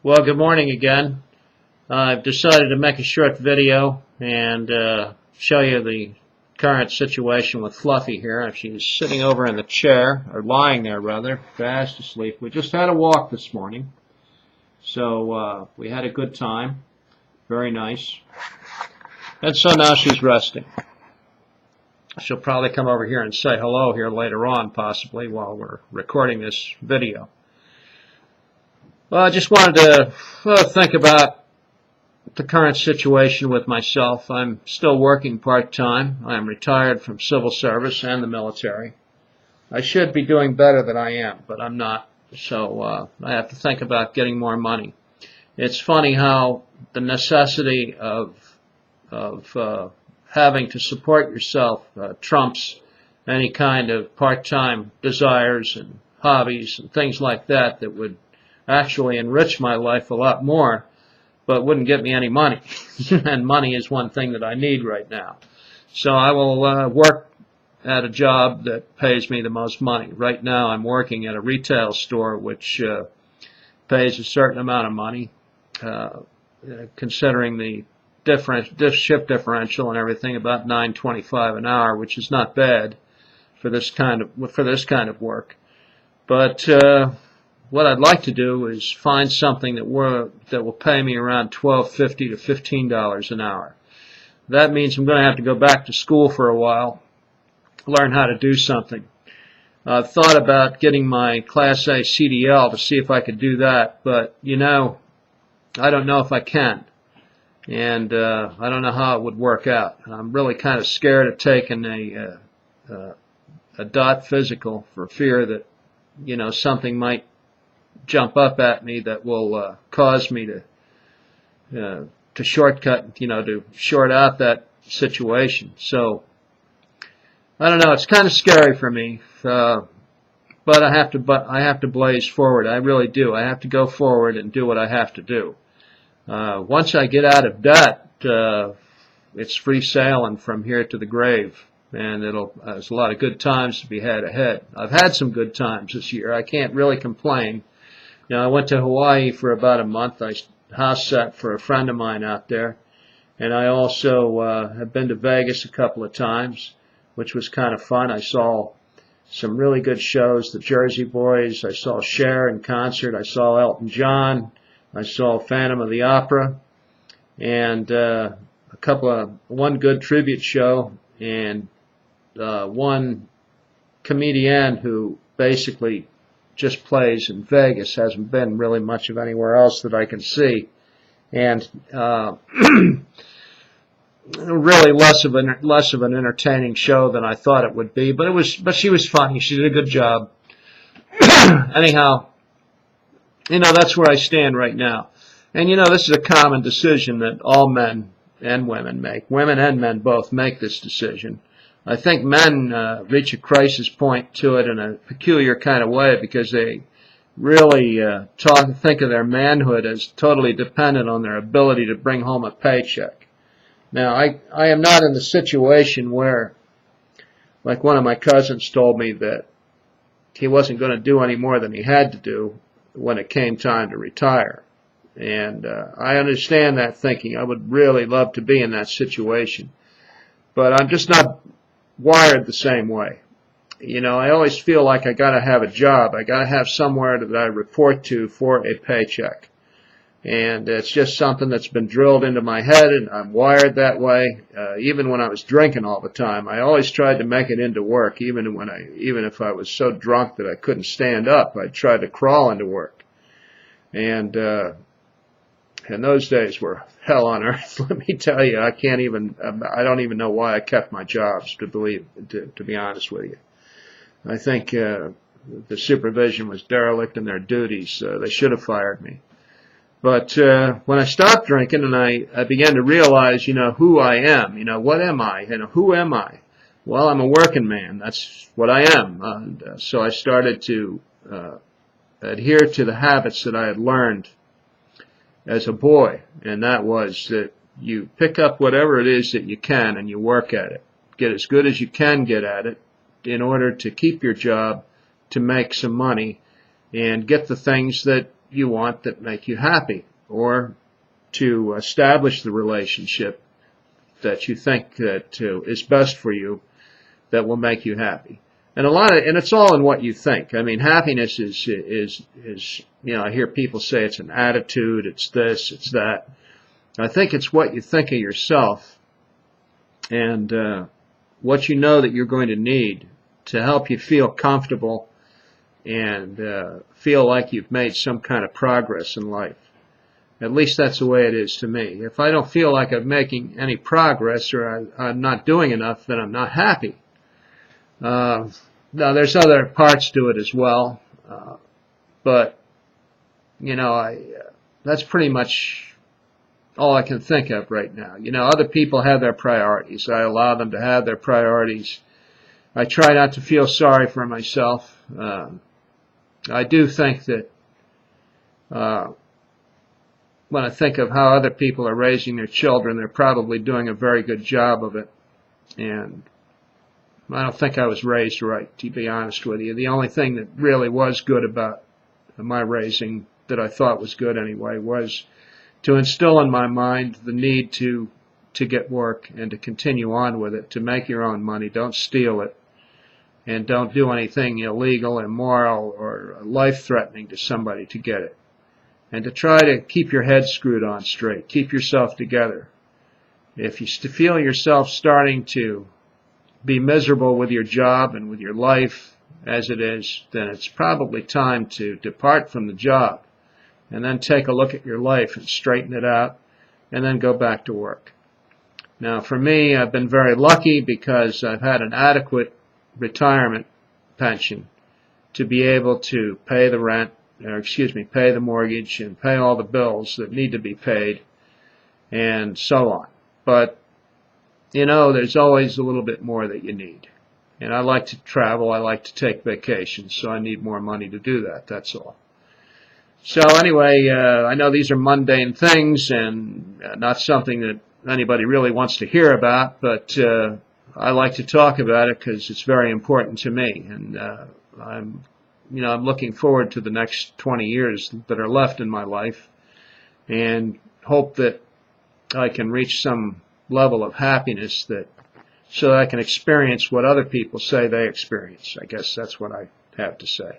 Well, good morning again. I've decided to make a short video and show you the current situation with Fluffy here. She's sitting over in the chair, or lying there rather, fast asleep. We just had a walk this morning, so we had a good time. Very nice. And so now she's resting. She'll probably come over here and say hello here later on, possibly, while we're recording this video. Well, I just wanted to think about the current situation with myself. I'm still working part-time. I'm retired from civil service and the military. I should be doing better than I am, but I'm not. So I have to think about getting more money. It's funny how the necessity of having to support yourself trumps any kind of part-time desires and hobbies and things like that that would actually enrich my life a lot more, but wouldn't get me any money. And money is one thing that I need right now. So I will work at a job that pays me the most money. Right now I'm working at a retail store which pays a certain amount of money, considering the shift differential and everything, about $9.25 an hour, which is not bad for this kind of work. But what I'd like to do is find something that will pay me around $12.50 to $15 an hour. That means I'm going to have to go back to school for a while, learn how to do something. I've thought about getting my Class A CDL to see if I could do that, but I don't know if I can, and I don't know how it would work out. I'm really kind of scared of taking a DOT physical for fear that something might jump up at me that will cause me to shortcut, to short out that situation. So I don't know. It's kind of scary for me, but I have to blaze forward. I really do. I have to go forward and do what I have to do. Once I get out of debt, it's free sailing from here to the grave. And there's a lot of good times to be had ahead. I've had some good times this year. I can't really complain. I went to Hawaii for about a month. I house sat for a friend of mine out there. And I also have been to Vegas a couple of times, which was kind of fun. I saw some really good shows, the Jersey Boys. I saw Cher in concert. I saw Elton John. I saw Phantom of the Opera. And one good tribute show, and one comedian who basically just plays in Vegas, hasn't been really much of anywhere else that I can see, and really less of an entertaining show than I thought it would be, but she was funny. She did a good job. Anyhow, that's where I stand right now. And this is a common decision that all men and women make. Women and men both make this decision. I think men reach a crisis point to it in a peculiar kind of way because they really think of their manhood as totally dependent on their ability to bring home a paycheck. Now, I am not in the situation where, like one of my cousins told me, that he wasn't going to do any more than he had to do when it came time to retire. And I understand that thinking. I would really love to be in that situation. But I'm just not wired the same way. I always feel like I got to have a job. I got to have somewhere that I report to for a paycheck. And it's just something that's been drilled into my head, and I'm wired that way. Even when I was drinking all the time, I always tried to make it into work. Even if I was so drunk that I couldn't stand up, I tried to crawl into work. And those days were hell on earth. Let me tell you, I don't even know why I kept my jobs, to be honest with you. I think the supervision was derelict in their duties. They should have fired me. But when I stopped drinking and I began to realize, who I am, what am I, who am I? Well, I'm a working man. That's what I am. And so I started to adhere to the habits that I had learned as a boy, and that was that you pick up whatever it is that you can and you work at it. Get as good as you can get at it in order to keep your job, to make some money, and get the things that you want that make you happy, or to establish the relationship that you think that is best for you that will make you happy. And it's all in what you think. I mean, happiness is, I hear people say it's an attitude, it's this, it's that. I think it's what you think of yourself and what you know that you're going to need to help you feel comfortable and feel like you've made some kind of progress in life. At least that's the way it is to me. If I don't feel like I'm making any progress or I'm not doing enough, then I'm not happy. Now, there's other parts to it as well, but, that's pretty much all I can think of right now. Other people have their priorities. I allow them to have their priorities. I try not to feel sorry for myself. I do think that when I think of how other people are raising their children, they're probably doing a very good job of it. And I don't think I was raised right, to be honest with you. The only thing that really was good about my raising, that I thought was good anyway, was to instill in my mind the need to get work and to continue on with it, to make your own money. Don't steal it. And don't do anything illegal, immoral, or life-threatening to somebody to get it. And to try to keep your head screwed on straight. Keep yourself together. If you feel yourself starting to be miserable with your job and with your life as it is, then it's probably time to depart from the job and then take a look at your life and straighten it out and then go back to work. Now, for me, I've been very lucky because I've had an adequate retirement pension to be able to pay the rent, pay the mortgage and pay all the bills that need to be paid and so on. But, there's always a little bit more that you need. And I like to travel, I like to take vacations, so I need more money to do that, that's all. So anyway, I know these are mundane things and not something that anybody really wants to hear about, but I like to talk about it because it's very important to me, and I'm looking forward to the next 20 years that are left in my life, and hope that I can reach some level of happiness so that I can experience what other people say they experience. I guess that's what I have to say.